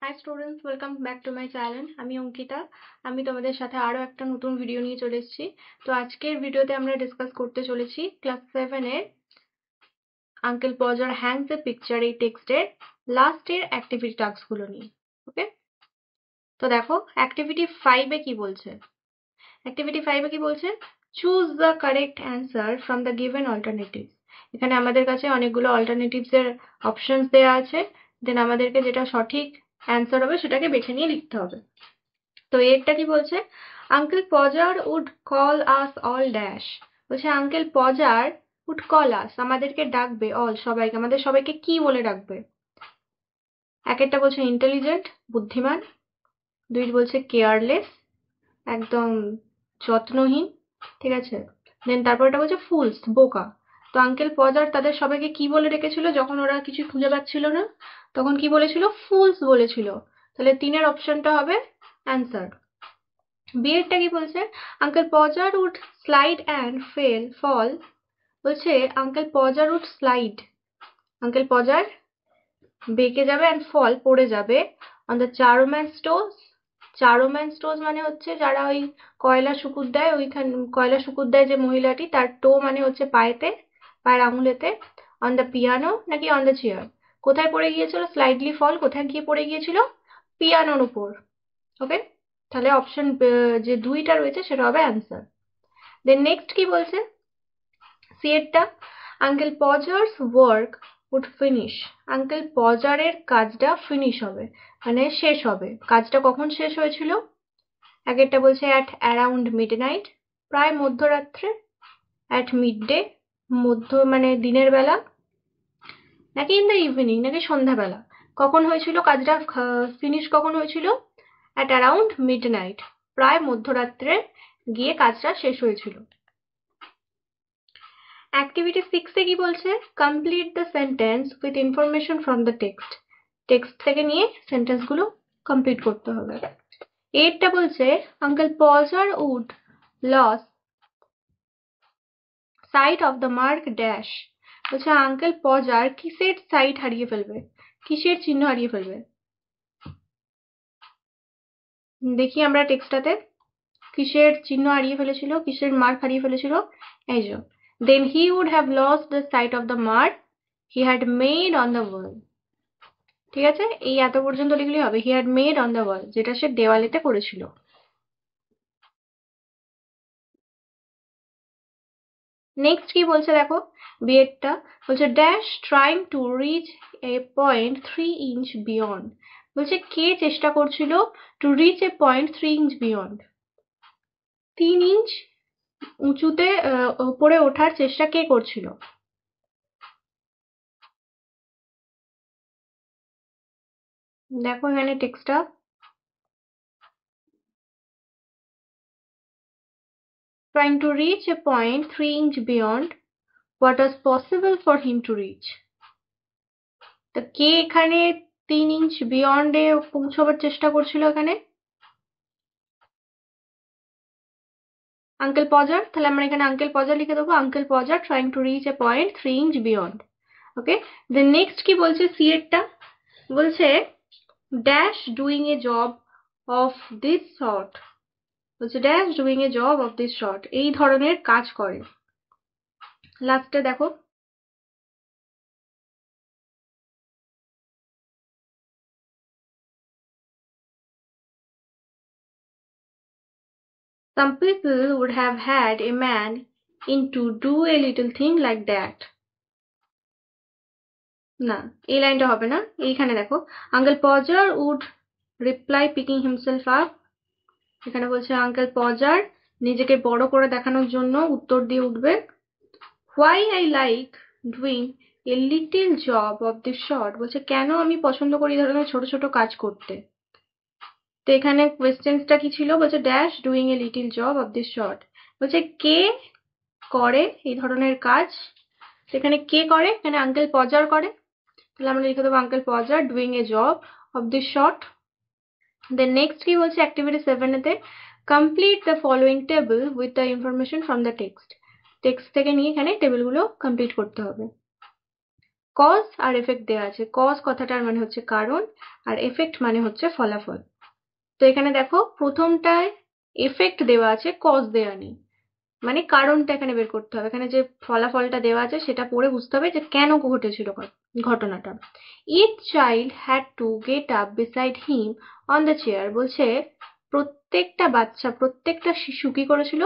High students, welcome back to my channel. আমি অঙ্কিতা। আমি তোমাদের সাথে আরও একটা নতুন ভিডিও নিয়ে চলে এসেছি। তো আজকের ভিডিওতে আমরা ডিসকাস করতে চলেছি ক্লাস 7-এর uncle Podger hangs a picture এই টেক্সটের লাস্টের অ্যাক্টিভিটি টাস্কগুলো নিয়ে। ওকে, তো দেখো অ্যাক্টিভিটি 5-এ কি বলছে। অ্যাক্টিভিটি 5-এ কি বলছে? Choose the correct answer from the given alternatives. এখানে আমাদের কাছে অনেকগুলো অল্টারনেটিভসের অপশনস দেওয়া আছে, দেন আমাদেরকে যেটা সঠিক অ্যান্সার হবে সেটাকে বেছে নিয়ে লিখতে হবে। তো এরটা কি বলছে? Uncle Podger would call us all dash. বলছে uncle Podger would call us, আমাদেরকে ডাকবে, অল সবাইকে, আমাদের সবাইকে কি বলে ডাকবে? এক একটা বলছে ইন্টেলিজেন্ট, বুদ্ধিমান। দুই বলছে কেয়ারলেস, একদম যত্নহীন, ঠিক আছে। দেন তারপরটা বলছে ফুলস, বোকা। তো আঙ্কেল পজার তাদের সবাইকে কি বলে রেখেছিল যখন ওরা কিছু খুঁজে পাচ্ছিল না? তখন কি বলেছিল? ফুলস বলেছিল। তাহলে 3-এর অপশনটা হবে অ্যান্সার। বিয়েরটা কি বলছে? Uncle Podger would slide and fall. বলছে uncle Podger would slide, uncle Podger বেঁকে যাবে অ্যান্ড ফল, পড়ে যাবে, অন দ্য চারোম্যান স্টোজ। চারোম্যান স্টোজ মানে হচ্ছে যারা ওই কয়লা শুকুর দেয়, ওইখানে কয়লা শুকুর দেয় যে মহিলাটি, তার টো মানে হচ্ছে পায়েতে, পায়ের আঙুলেতে। অন দ্য পিয়ানো নাকি অন দ্য চেয়ার? কোথায় পড়ে গিয়েছিল? স্লাইডলি ফল কোথায় গিয়ে পড়ে গিয়েছিল? পিয়ানোর উপর। ওকে, তাহলে অপশন যে 2টা রয়েছে সেটা হবে অ্যান্সার। দেন নেক্সট কি বলছে? সি এরটা, uncle Podger's work would finish. Uncle পজারের কাজটা ফিনিশ হবে, মানে শেষ হবে। কাজটা কখন শেষ হয়েছিল? একটা বলছে অ্যাট অ্যারাউন্ড মিডনাইট, প্রায় মধ্যরাত্রে। অ্যাট মিডডে, মধ্য মানে দিনের বেলা, নাকি ইন দ্য ইভিনিং, নাকি সন্ধ্যাবেলা। কখন হয়েছিল কাজটা ফিনিশ? কখন হয়েছিল? অ্যাট অ্যারাউন্ড মিডনাইট, প্রায় মধ্যরাত্রে গিয়ে কাজটা শেষ হয়েছিল। অ্যাক্টিভিটি 6-এ কি বলছে? Complete the sentence with information from the text. Text থেকে নিয়ে সেন্টেন্সগুলো কমপ্লিট করতে হবে। এরটা বলছে uncle Podger would lose sight of the mark dash. বলছে আঙ্কেল পজার কিসের সাইট হারিয়ে ফেলবে, কিসের চিহ্ন হারিয়ে ফেলবে? দেখি আমরা টেক্সটটাতে কিসের চিহ্ন হারিয়ে ফেলেছিল, কিসের মার্ক হারিয়ে ফেলেছিল। এই যে, then he would have lost the sight of the mark he had made on the wall. ঠিক আছে, এই এত পর্যন্ত লিখলেই হবে। He had made on the wall, যেটা সে দেওয়ালেতে করেছিল। নেক্সট কি বলছে দেখো, বিয়েরটা বলছে dash trying to reach a point 3 inch beyond. বলছে কে চেষ্টা করছিল two reach a point 3 inch beyond, 3 inch উঁচুতে উপরে ওঠার চেষ্টা কে করছিল? দেখো এখানে টেক্সটটা, trying to reach a point 3 inch beyond what was possible for him to reach. তা কে এখানে 3 ইঞ্চ বিয়ন্ডে পৌঁছবার চেষ্টা করছিল এখানে? Uncle Podger. তাহলে আমরা এখানে আঙ্কেল পজার লিখে দেবো, uncle Podger trying to reach a point 3 inch beyond. Okay, then next কি বলছে সি এরটা? বলছে dash doing a job of this sort. বলছে dash doing a job of this sort, এই ধরনের কাজ করে। লাস্টে দেখো, some people would have had a man in to do a little thing like that. না, এই লাইনটা হবে না। এইখানে দেখো, uncle Podger would reply picking himself up. এখানে বলছে আঙ্কেল পজার নিজেকে বড় করে দেখানোর জন্য উত্তর দিয়ে উঠবে। Why I like doing a little job of this short. বলছে কেন আমি পছন্দ করি এই ধরনের ছোট ছোট কাজ করতে। তো এখানে কোয়েশ্চেন্সটা কি ছিল? বলছে dash doing a little job of this short. বলছে কে করে এই ধরনের কাজ। সেখানে কে করে? এখানে আঙ্কেল পজার করে। তাহলে আমরা লিখে দেবো uncle Podger doing a job of this sort. Then next কি বলছে অ্যাক্টিভিটি 7-এতে? Complete the following table with the information from the text. Text থেকে নিয়ে এখানে টেবিলগুলো কমপ্লিট করতে হবে। কজ আর এফেক্ট দেওয়া আছে। কজ কথাটার মানে হচ্ছে কারণ, আর এফেক্ট মানে হচ্ছে ফলাফল। তো এখানে দেখো প্রথমটায় এফেক্ট দেওয়া আছে, কজ দেওয়া নেই, মানে কারণটা এখানে বের করতে হবে। এখানে যে ফলাফলটা দেওয়া আছে সেটা পড়ে বুঝতে হবে যে কেন ঘটেছিল ঘটনাটা। Each child had to get up beside him on the chair. বলছে প্রত্যেকটা বাচ্চা, প্রত্যেকটা শিশু কি করেছিল,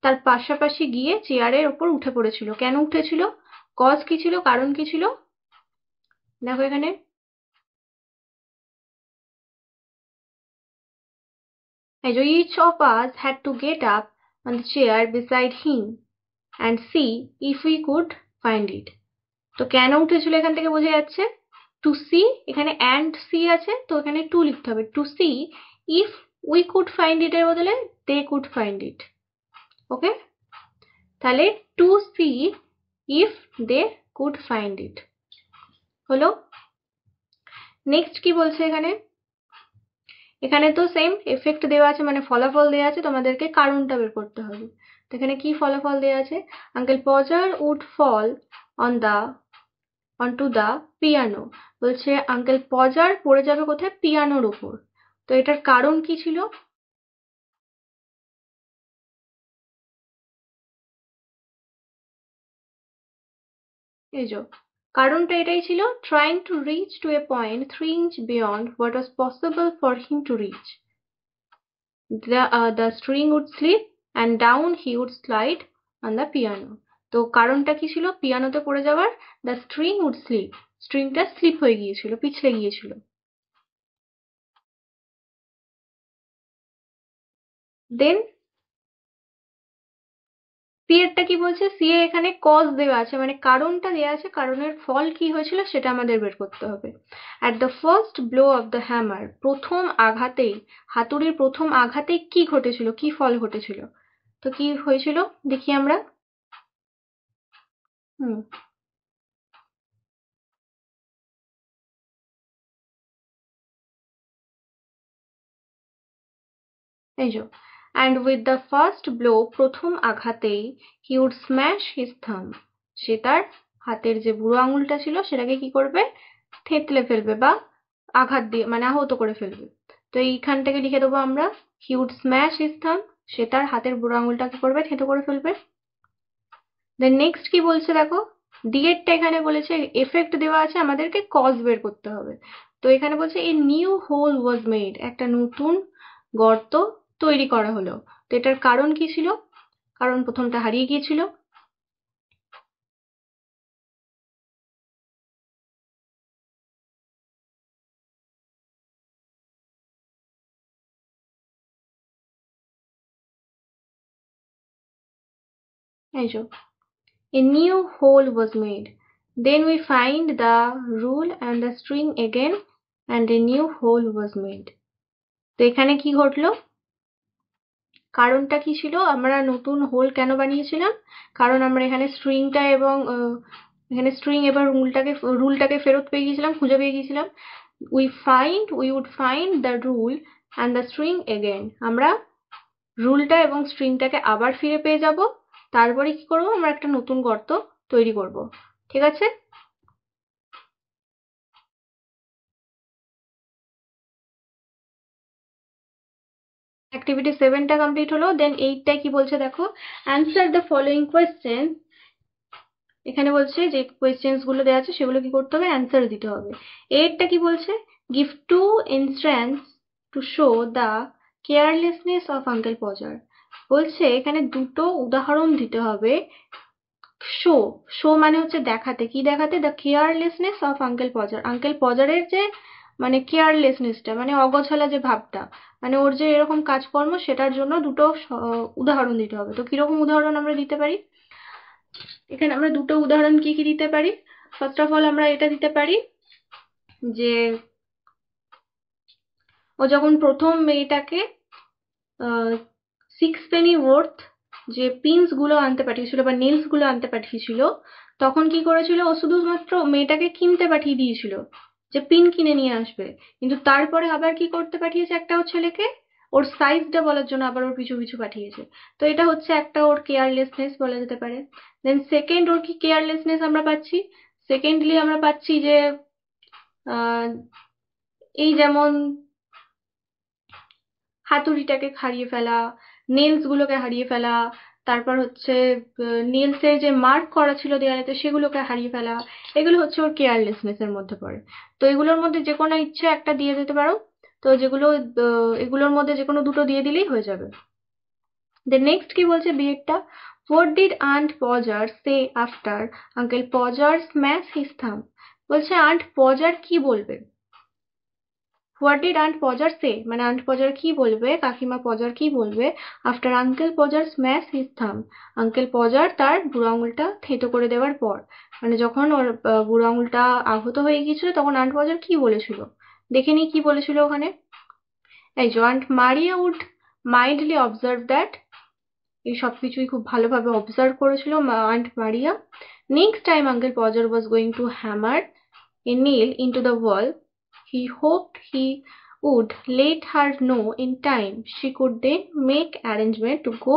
তার পাশাপাশি গিয়ে চেয়ারের ওপর উঠে পড়েছিল। কেন উঠেছিল, কজ কি ছিল, কারণ কি ছিল, দেখো এখানে এই যে each of us had to get up on the chair beside him and see if we could find it. তো কেন উঠেছিল এখান থেকে বোঝা যাচ্ছে, টু সি, এখানে অ্যান্ড সি আছে তো এখানে টু লিখতে হবে, to see if we could find it এর বদলে they could find it. Okay, তাহলে to see if they could find it হলো। নেক্সট কি বলছে এখানে, এখানে তো সেম এফেক্ট দেওয়া আছে মানে ফলাফল দেওয়া আছে, তোমাদেরকে কারণটা বের করতে হবে। তো এখানে কি ফলাফল দেওয়া আছে, uncle Podger would fall on the onto the piano। বলছে আঙ্কেল পজার পড়ে যাবে কোথায়, পিয়ানোর উপর। তো এটার কারণ কি ছিল, এই যে কারণটা এটাই ছিল, trying to reach to a point 3 inch beyond what was possible for him to reach. The string would slip and down he would slide on the piano। তো কারণটা কি ছিল, পিয়ানোতে পড়ে যাওয়ার, the string would slip, স্ট্রিংটা slip হয়ে গিয়েছিল, পিছলে গিয়েছিল। দেন সি এরটা কি বলছে, সি এ এখানে কজ দেওয়া আছে মানে কারণটা দেওয়া আছে, কারণের ফল কি হয়েছিল সেটা আমাদের বের করতে হবে। At the first blow of the hammer, প্রথম আঘাতেই, হাতুড়ির প্রথম আঘাতেই কি ঘটেছিল, কি ফল ঘটেছিল, তো কি হয়েছিল দেখি আমরা। হুম, এই যে and with the first blow, প্রথম আঘাতেই he would smash his thumb, সে তার হাতের যে বুড়ো আঙুলটা ছিল সেটাকে কি করবে, থেতলে ফেলবে বা আঘাত দিয়ে মানে আহত করে ফেলবে। তো এইখানটাকে লিখে দেবো আমরা, হি উড স্ম্যাশ হিজ থাম, সে তার হাতের বুড়ো আঙুলটা কি করবে, থেতো করে ফেলবে। দেন নেক্সট কি বলছে দেখো, ডি এরটা এখানে বলেছে এফেক্ট দেওয়া আছে, আমাদেরকে কজ বের করতে হবে। তো এখানে বলছে a new hole was made, একটা নতুন গর্ত তৈরি করা হলো। তো এটার কারণ কি ছিল, কারণ প্রথমটা হারিয়ে গিয়েছিল। এই যে a new hole was made, then we find the rule and the string again and a new hole was made। তো এখানে কি ঘটলো, কারণটা কি ছিল, আমরা নতুন হোল কেন বানিয়েছিলাম, কারণ আমরা এখানে স্ট্রিংটা এবং এখানে স্ট্রিং এবার রুলটাকে ফেরত পেয়ে গিয়েছিলাম, খুঁজে পেয়ে গিয়েছিলাম। we would find the rule and the string again, আমরা রুলটা এবং স্ট্রিংটাকে আবার ফিরে পেয়ে যাব, তারপরে কি করব, আমরা একটা নতুন গর্ত তৈরি করব। ঠিক আছে, অ্যাক্টিভিটি 7টা কমপ্লিট হলো। দেন 8টায় কি বলছে দেখো, অ্যান্সার দ্য ফলোইং কোয়েশ্চেন। এখানে বলছে যে কোয়েশ্চেন্স গুলো দেওয়া আছে সেগুলো কি করতে হবে, অ্যান্সার দিতে হবে। এরটা কি বলছে, give two instance to show the carelessness of uncle Podger. বলছে এখানে দুটো উদাহরণ দিতে হবে। শো, শো মানে হচ্ছে দেখাতে, কি দেখাতে, the carelessness of uncle Podger, uncle পজারের যে মানে কেয়ারলেসনেসটা মানে অগোছালা যে ভাবটা, মানে ওর যে এরকম কাজকর্ম সেটার জন্য দুটো উদাহরণ দিতে হবে। তো কিরকম উদাহরণ আমরা দিতে পারি, এখানে আমরা দুটো উদাহরণ কি কি দিতে পারি, ফার্স্ট অফ অল আমরা এটা দিতে পারি যে ও যখন প্রথম মেয়েটাকে 6 পেনি ওয়ার্থ যে পিনস গুলো আনতে পাঠিয়েছিল বা নেলস গুলো আনতে পাঠিয়েছিল, তখন কি করেছিল, ও শুধুমাত্র মেয়েটাকে কিনতে পাঠিয়ে দিয়েছিল যে পিন কিনে নিয়ে আসবে, কিন্তু তারপরে আবার কি করতে পাঠিয়েছে, একটা ওর ছেলেকে ওর সাইজটা বলার জন্য আবার ওর পিছু পিছু পাঠিয়েছে। তো এটা হচ্ছে একটা ওর কেয়ারলেসনেস বলা যেতে পারে। দেন সেকেন্ড ওর কি কেয়ারলেসনেস আমরা পাচ্ছি, সেকেন্ডলি আমরা পাচ্ছি যে এই যেমন হাতুড়িটাকে হারিয়ে ফেলা, নেলস গুলোকে হারিয়ে ফেলা, তারপর হচ্ছে নেলস এর যে মার্ক করা ছিল দেয়ালেতে সেগুলোকে হারিয়ে ফেলা, এগুলো হচ্ছে ওর কেয়ারলেসনেস এর মধ্যে পড়ে। তো এগুলোর মধ্যে যে কোনো ইচ্ছে একটা দিয়ে দিতে পারো। তো যেগুলো এগুলোর মধ্যে যে কোনো দুটো দিয়ে দিলেই হয়ে যাবে। The next কি বলছে বিয়েরটা, what did Aunt Podger say after Uncle Podger smashed his thumb? বলছে আন্ট পজার কি বলবে। হোয়াট ডিড আন্ট পজার সে, মানে আন্ট পজার কি বলবে, কাকিমা পজার কি বলবে, আফটার আঙ্কেল পজার স্ম্যাশ হিজ থাম, আঙ্কেল পজার তার বুড়ো আঙুলটা থেঁতো করে দেওয়ার পর, মানে যখন ওর বুড়ো আঙুলটা আহত হয়ে গিয়েছিল তখন আন্ট পজার কি বলেছিল। দেখে নি কি বলেছিল ওখানে। এই যে aunt Maria would mildly observe that, এই সব কিছুই খুব ভালোভাবে অবজার্ভ করেছিল aunt Maria. Next time uncle Podger was going to hammer a nail into the wall, he hoped he would let her know in time she could then make arrangement to go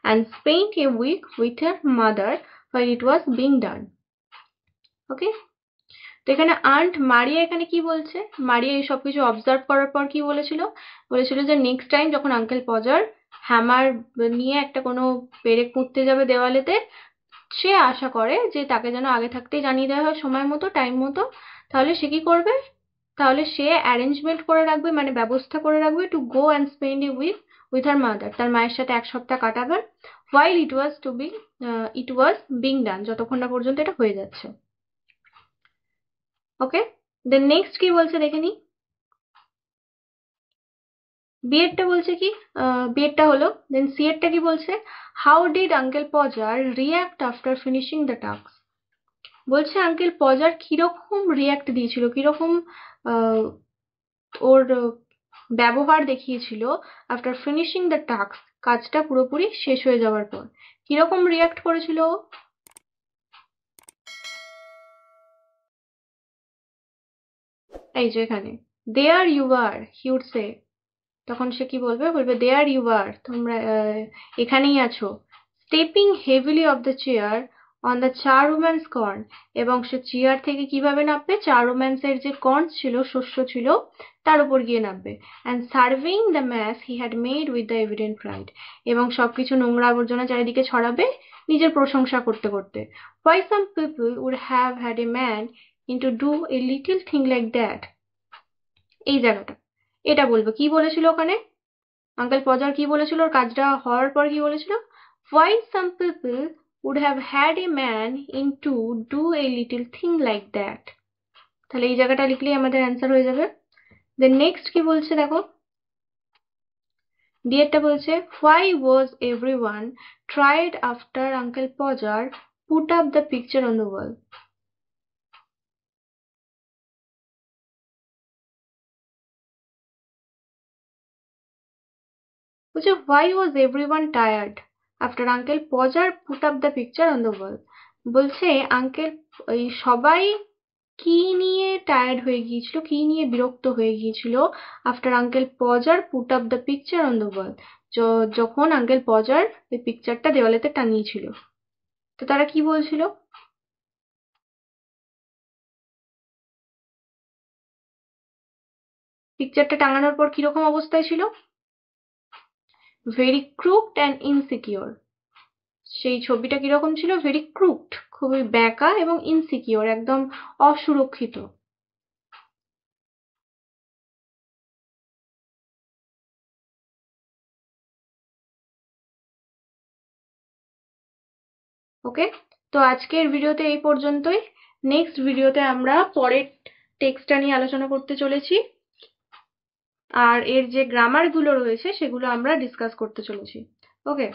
and spend a week with her mother while it was being done. Okay? তো এখানে aunt মারিয়া এখানে কি বলছে, মারিয়া এই সব কিছু observe করার পর কি বলেছিল, বলেছিল যে নেক্সট টাইম যখন আঙ্কেল পজার হ্যামার নিয়ে একটা কোনো পেরেক পুঁততে যাবে দেওয়ালেতে, সে আশা করে যে তাকে যেন আগে থাকতেই জানিয়ে দেওয়া হয় সময় মতো, টাইম মতো। তাহলে সে কি করবে, তাহলে সে অ্যারেঞ্জমেন্ট করে রাখবে, মানে ব্যবস্থা করে রাখবে, to go and spend a week with her mother, তার মায়ের সাথে এক সপ্তাহ কাটাবে, while it was being done, যতক্ষণ না পর্যন্ত এটা হয়ে যাচ্ছে। ওকে, দেন নেক্সট কি বলছে দেখে নি। বিয়েরটা বলছে কি, বিয়েরটা হলো, দেন সিয়েরটা কি বলছে, how did uncle পজার react after finishing the task. বলছে আঙ্কেল পজার কিরকম রিয়াক্ট দিয়েছিল, কিরকম ওর ব্যবহার দেখিয়েছিল আফটার ফিনিশিং দ্য টাস্ক, কাজটা পুরোপুরি শেষ হয়ে যাওয়ার পর কিরকম রিয়াক্ট করেছিল। এই যে এখানে দেয়ার you R he would say, তখন সে কি বলবে, বলবে দেয়ার ইউ আর, তোমরা এখানেই আছো, stepping heavily off the chair on the charwoman's corn, এবং সে চেয়ার থেকে কিভাবে নামবে, চারুম্যানসের যে কর্ন ছিল, শস্য ছিল, তার উপর গিয়ে নামবে, and serving the mess he had made with the evident pride, এবং সবকিছু নোংরা আবর্জনা চারিদিকে ছড়াবে নিজের প্রশংসা করতে করতে। Why some people would have had a man in to do a little thing like that, এই জায়গাটা এটা বলবে, কি বলেছিল ওখানে আঙ্কেল পজার কি বলেছিল, ওর কাজটা হওয়ার পর কি বলেছিল, why some people would have had a man in to do a little thing like that, তাহলে এই জায়গাটা লিখলেই আমাদের অ্যান্সার হয়ে যাবে। দেন নেক্সট কি বলছে দেখো, ডিএরটা বলছে why was everyone tried after Uncle Podger put up the picture on the wall, বলছে why was everyone tired after Uncle Podger put up the picture on the wall, বলছে আঙ্কেল ওই সবাই কি নিয়ে টায়ার্ড হয়ে গিয়েছিল, কি নিয়ে বিরক্ত হয়ে গিয়েছিল, after uncle Podger put up the picture on the wall, যখন আঙ্কেল পজার ওই পিকচারটা দেওয়ালেতে টানিয়েছিল। তো তারা কি বলছিল, পিকচারটা টাঙানোর পর কিরকম অবস্থায় ছিল, ভেরি ক্রুকড অ্যান্ড ইনসিকিওর, সেই ছবিটা কিরকম ছিল, ভেরি ক্রুকড, খুবই বেঁকা, এবং ইনসিকিওর, একদম অসুরক্ষিত। ওকে, তো আজকের ভিডিওতে এই পর্যন্তই। নেক্সট ভিডিওতে আমরা পরের টেক্সটটা নিয়ে আলোচনা করতে চলেছি, আর এর যে গ্রামার গুলো রয়েছে সেগুলো আমরা ডিসকাস করতে চলেছি। ওকে।